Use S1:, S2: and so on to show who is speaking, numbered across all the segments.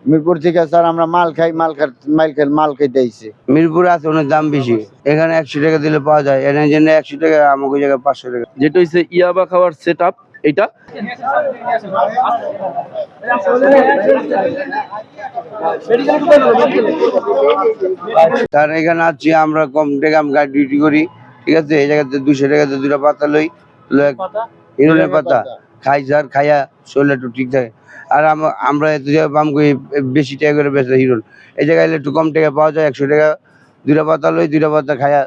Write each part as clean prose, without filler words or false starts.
S1: মিরপুর থেকে স্যার আমরা মাল খাই, মাল খাইতে আইছি।
S2: মিরপুরে আছে অনেক দাম বেশি, এখানে 100 টাকা দিলে পাওয়া যায়, এখানে জন্য 100 টাকা, আমাকে জায়গায় 500 টাকা।
S3: যেটা হচ্ছে ইয়াবা খাওয়ার সেট আপ এটা।
S2: স্যার এখানে আছি আমরা কম টাকা গাড়ি ডিউটি করি, ঠিক আছে। এই জায়গাতে 200 টাকাতে 2টা পাতা লই, হিরোনের পাতা খাই স্যার, খাইয়া শরীর একটু ঠিক থাকে। আর আমরা এত জায়গায় পাম করি বেশি টাকা করে বেচা হিরোন, এই জায়গায় একটু কম টাকা পাওয়া যায়। 100 টাকা 2টা পাতা লই, 2টা পাতা খাইয়া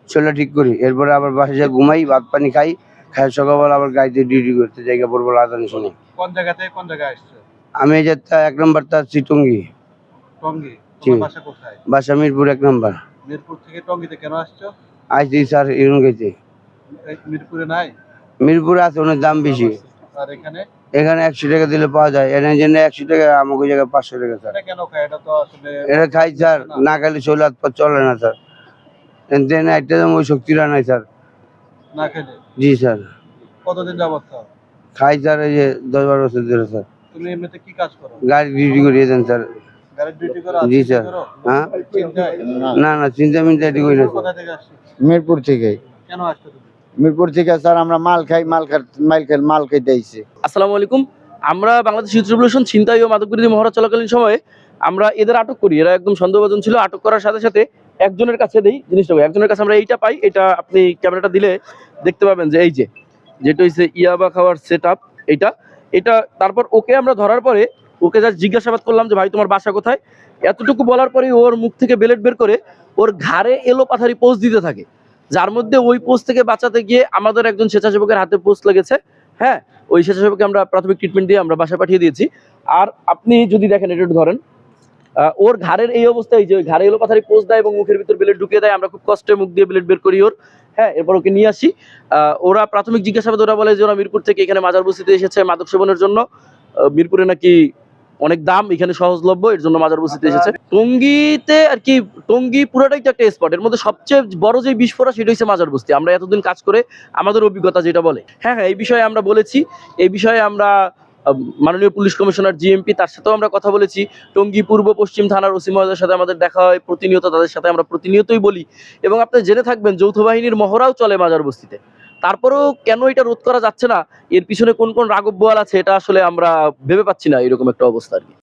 S2: শরীরটা ঠিক করি। এরপরে আবার বাসায় যা ঘুমাই, ভাত পানি খাই, খাই সকালবেলা আবার গাড়িতে ডিউটি করতে জায়গা পড়বো আদান শুনে।
S4: কোন জায়গা থেকে কোন জায়গায় আসছে?
S2: আমি এই যে 1 নম্বরটা আছি টঙ্গী।
S4: টঙ্গী?
S2: জি।
S4: তোমার বাসা কোথায়?
S2: বাসা মিরপুর 1 নম্বর।
S4: মিরপুর থেকে টঙ্গীতে কেন আসছো?
S2: আইসি স্যার হিরোন খাইতে।
S4: মিরপুরে নাই?
S2: মিরপুরে আছে অনেক দাম বেশি,
S4: আর এখানে?
S2: এখানে 100 টাকা দিলে পাওয়া যায়, এখানে জন্য 100 টাকা, আমাকে জায়গায় 500 টাকা স্যার।
S4: এটা কেন খায়? এটা তো আসলে
S2: এটা খাই স্যার, না খাইলে শরীর হাত পা চলে না স্যার। এখানে একটা ওই শক্তিটা নাই স্যার।
S4: না খেলে?
S2: জি স্যার।
S4: কতদিন যাবত খাও?
S2: খাই স্যার, এই যে 10-12 বছর ধরে স্যার।
S4: তুমি এমনিতে কি কাজ করো?
S2: গাড়ি ডিউটি করি দেন স্যার।
S4: গাড়ির ডিউটি করো?
S2: জি স্যার। হ্যাঁ,
S4: চিন্তায়?
S2: না না চিন্তা মিন্তা এটি করি না স্যার।
S4: কোথা থেকে আসছো?
S1: মিরপুর থেকে।
S4: কেন আসছো তুমি?
S1: মিরপুর থেকে স্যার আমরা মাল খাই, মাল খাইতে আইছি।
S3: আসসালামু আলাইকুম। আমরা বাংলাদেশ ইউথ রিভলিউশন ছিনতাই ও মাদক বিরোধী মহড়া চলাকালীন সময়ে আমরা এদের আটক করি। এরা একদম সন্দেহভাজন ছিল। আটক করার সাথে সাথে একজনের কাছে দেই জিনিসটা, একজনের কাছে আমরা এইটা পাই। এটা আপনি ক্যামেরাটা দিলে দেখতে পাবেন যে এই যে যেটা হচ্ছে ইয়াবা খাওয়ার সেট আপ এটা। এটা তারপর ওকে আমরা ধরার পরে ওকে যা জিজ্ঞাসাবাদ করলাম যে ভাই তোমার বাসা কোথায়, এতটুকু বলার পরে ওর মুখ থেকে বেলেট বের করে ওর ঘাড়ে এলো পাথারি পোস্ট দিতে থাকে, যার মধ্যে ওই পোস্ট থেকে বাঁচাতে গিয়ে আমাদের একজন স্বেচ্ছাসেবকের হাতে পোস্ট লেগেছে। হ্যাঁ, ওই স্বেচ্ছাসেবককে আমরা প্রাথমিক ট্রিটমেন্ট দিয়ে আমরা বাসায় পাঠিয়ে দিয়েছি। আর আপনি যদি দেখেন, এটা একটু ধরেন, ওর ঘাড়ের এই অবস্থায়, যে ঘাড়ে এলো পাথারি পোস্ট দেয় এবং মুখের ভিতর ব্লেড ঢুকিয়ে দেয়। আমরা খুব কষ্টে মুখ দিয়ে ব্লেড বের করি ওর। হ্যাঁ, এরপর ওকে নিয়ে আসি। ওরা প্রাথমিক জিজ্ঞাসাবাদ ওরা বলে যে ওরা মিরপুর থেকে এখানে মাজার বস্তিতে এসেছে মাদক সেবনের জন্য। মিরপুরে নাকি অনেক দাম, এখানে সহজলভ্য, এর জন্য মাজার বস্তিতে এসেছে। টঙ্গীতে আর কি, টঙ্গী পুরোটাই তো একটা স্পট। এর মধ্যে সবচেয়ে বড় যে বিস্ফোরণ সেটা হচ্ছে মাজার বস্তি। আমরা এতদিন কাজ করে আমাদের অভিজ্ঞতা যেটা বলে, হ্যাঁ হ্যাঁ, এই বিষয়ে আমরা বলেছি। এই বিষয়ে আমরা মাননীয় পুলিশ কমিশনার জিএমপি তার সাথেও আমরা কথা বলেছি। টঙ্গী পূর্ব পশ্চিম থানার ওসি মহোদয়ের সাথে আমাদের দেখা হয় প্রতিনিয়ত, তাদের সাথে আমরা প্রতিনিয়তই বলি। এবং আপনি জেনে থাকবেন যৌথ বাহিনীর মহড়াও চলে মাজার বস্তিতে। তারপরেও কেন এটা রোধ করা যাচ্ছে না, এর পিছনে কোন কোন রাগব বোয়াল আছে, এটা আসলে আমরা ভেবে পাচ্ছি না, এরকম একটা অবস্থা আর কি।